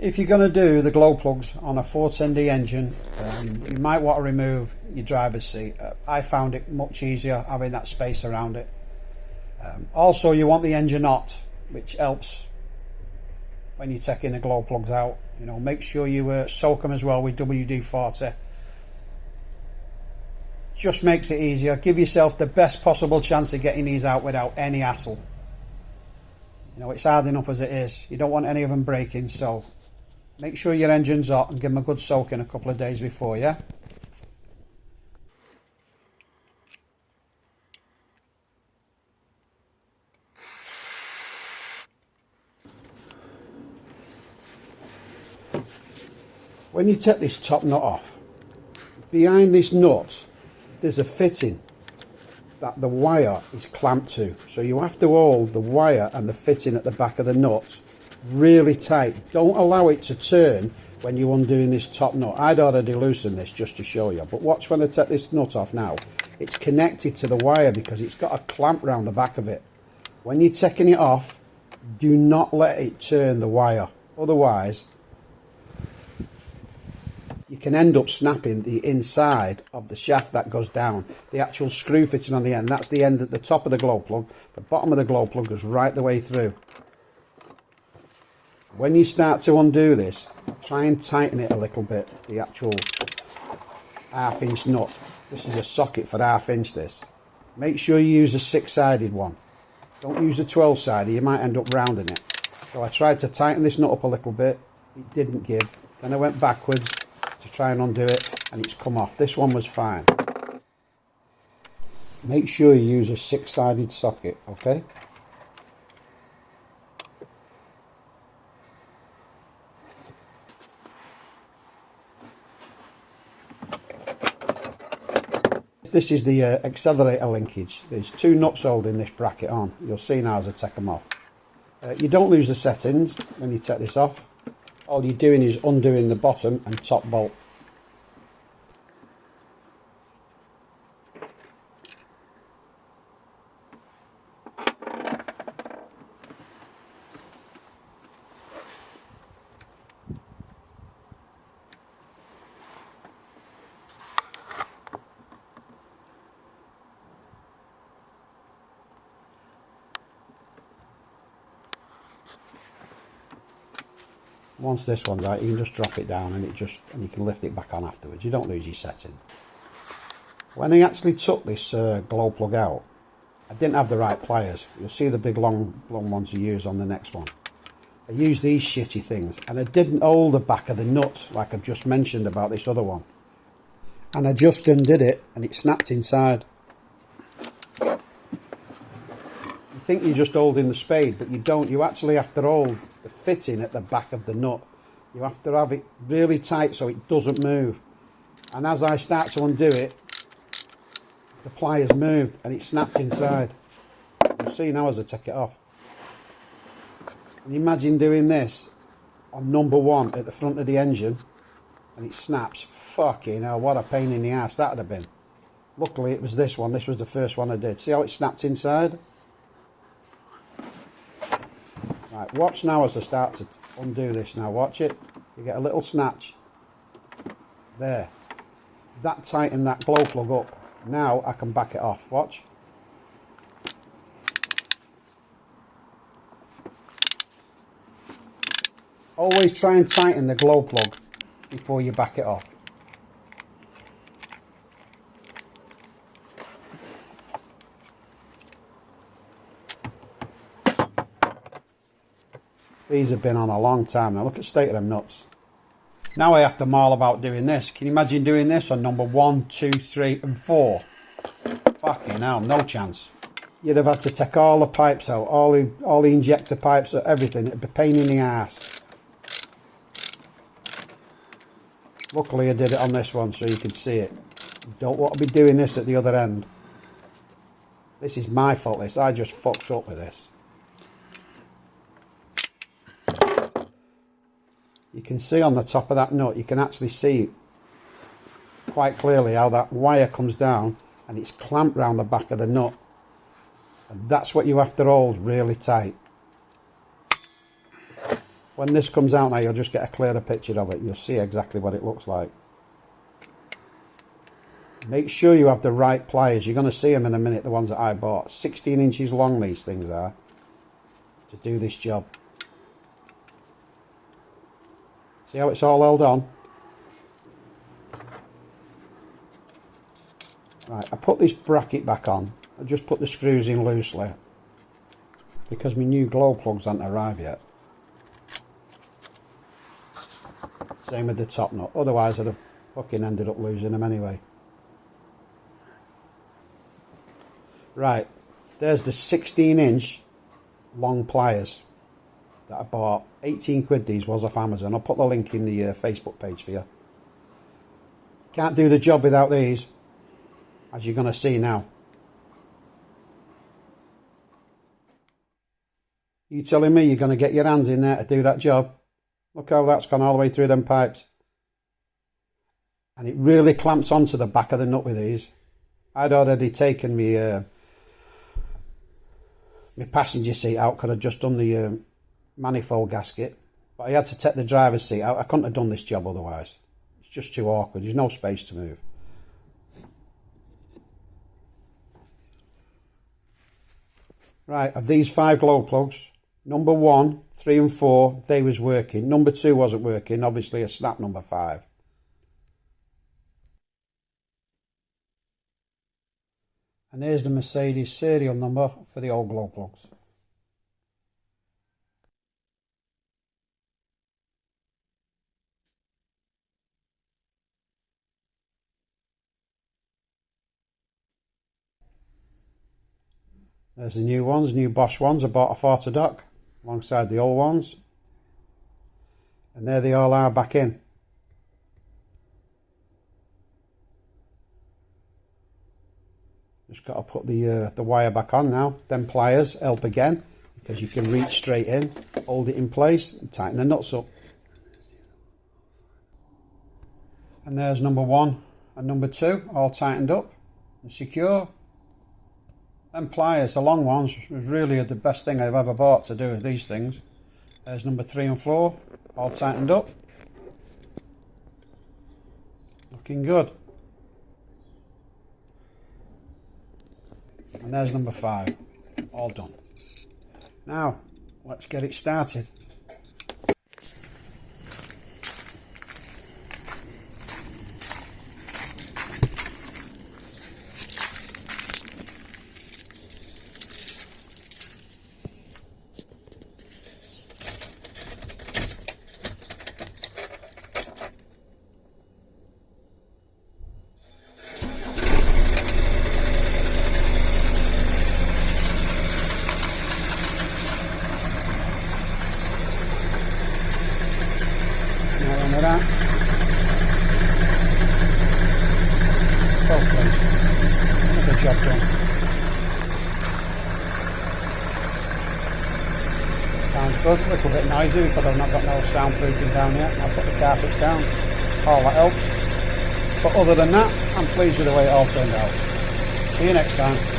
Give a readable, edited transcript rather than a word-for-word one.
If you're going to do the glow plugs on a 410D engine, you might want to remove your driver's seat. I found it much easier having that space around it. Also, you want the engine hot, which helps when you're taking the glow plugs out. You know, make sure you soak them as well with WD-40. Just makes it easier. Give yourself the best possible chance of getting these out without any hassle. You know, it's hard enough as it is. You don't want any of them breaking, so make sure your engine's hot and give them a good soaking a couple of days before, yeah? When you take this top nut off, behind this nut there's a fitting that the wire is clamped to. So you have to hold the wire and the fitting at the back of the nut really tight. Don't allow it to turn when you're undoing this top nut. I'd already loosened this just to show you, but watch when I take this nut off now. It's connected to the wire because it's got a clamp round the back of it. When you're taking it off, do not let it turn the wire, otherwise you can end up snapping the inside of the shaft that goes down, the actual screw fitting on the end. That's the end at the top of the glow plug. The bottom of the glow plug goes right the way through. When you start to undo this, try and tighten it a little bit, the actual half-inch nut. This is a socket for half-inch this. Make sure you use a 6-sided one. Don't use a 12-sided, you might end up rounding it. So I tried to tighten this nut up a little bit, it didn't give. Then I went backwards to try and undo it, and it's come off. This one was fine. Make sure you use a 6-sided socket, okay? This is the accelerator linkage. There's 2 nuts holding this bracket on. You'll see now as I take them off. You don't lose the settings when you take this off. All you're doing is undoing the bottom and top bolt. Once this one's out, you can just drop it down and you can lift it back on afterwards. You don't lose your setting. When I actually took this glow plug out, I didn't have the right pliers. You'll see the big long ones you use on the next one. I used these shitty things, and I didn't hold the back of the nut like I've just mentioned about this other one. And I just undid it and it snapped inside. You think you're just holding the spade, but you don't. You actually have to hold the fitting at the back of the nut. You have to have it really tight so it doesn't move. And as I start to undo it, the pliers moved and it snapped inside. You'll see now as I take it off. And imagine doing this on number 1 at the front of the engine and it snaps. Fucking hell, what a pain in the ass that would have been. Luckily it was this one. This was the first one I did. See how it snapped inside? Right, watch now as I start to undo this now. Watch it. You get a little snatch. There. That tightened that glow plug up. Now I can back it off. Watch. Always try and tighten the glow plug before you back it off. These have been on a long time now. Look at the state of them nuts. Now I have to maul about doing this. Can you imagine doing this on number 1, 2, 3 and 4? Fucking hell, no chance. You'd have had to take all the pipes out, all the injector pipes, everything. It'd be a pain in the ass. Luckily I did it on this one so you could see it. You don't want to be doing this at the other end. This is my fault, this. I just fucked up with this. You can see on the top of that nut, you can actually see quite clearly how that wire comes down and it's clamped round the back of the nut. And that's what you have to hold really tight. When this comes out now, you'll just get a clearer picture of it. You'll see exactly what it looks like. Make sure you have the right pliers. You're going to see them in a minute, the ones that I bought. 16 inches long these things are to do this job. See how it's all held on? Right, I put this bracket back on. I just put the screws in loosely because my new glow plugs haven't arrived yet. Same with the top nut, otherwise I'd have fucking ended up losing them anyway. Right, there's the 16-inch long pliers that I bought. 18 quid these was off Amazon. I'll put the link in the Facebook page for you. Can't do the job without these, as you're going to see now. You telling me you're going to get your hands in there to do that job? Look how that's gone all the way through them pipes. And it really clamps onto the back of the nut with these. I'd already taken my passenger seat out, could have just done the manifold gasket, but I had to take the driver's seat out. I couldn't have done this job otherwise. It's just too awkward. There's no space to move. Right, of these 5 glow plugs, number 1, 3 and 4, they was working. Number 2 wasn't working, obviously I snapped number 5. And here's the Mercedes serial number for the old glow plugs. There's the new ones, new Bosch ones I bought off Autodoc alongside the old ones. And there they all are back in. Just got to put the wire back on now. Them pliers help again because you can reach straight in, hold it in place and tighten the nuts up. And there's number 1 and number 2 all tightened up and secure. Them pliers, the long ones, was really the best thing I've ever bought to do with these things. There's number 3 and 4 all tightened up. Looking good. And there's number 5, all done. Now, let's get it started. That. Both ways. Another job done. Sounds good. A little bit noisy because I've not got no soundproofing down yet. I'll put the carpets down. All that helps. But other than that, I'm pleased with the way it all turned out. See you next time.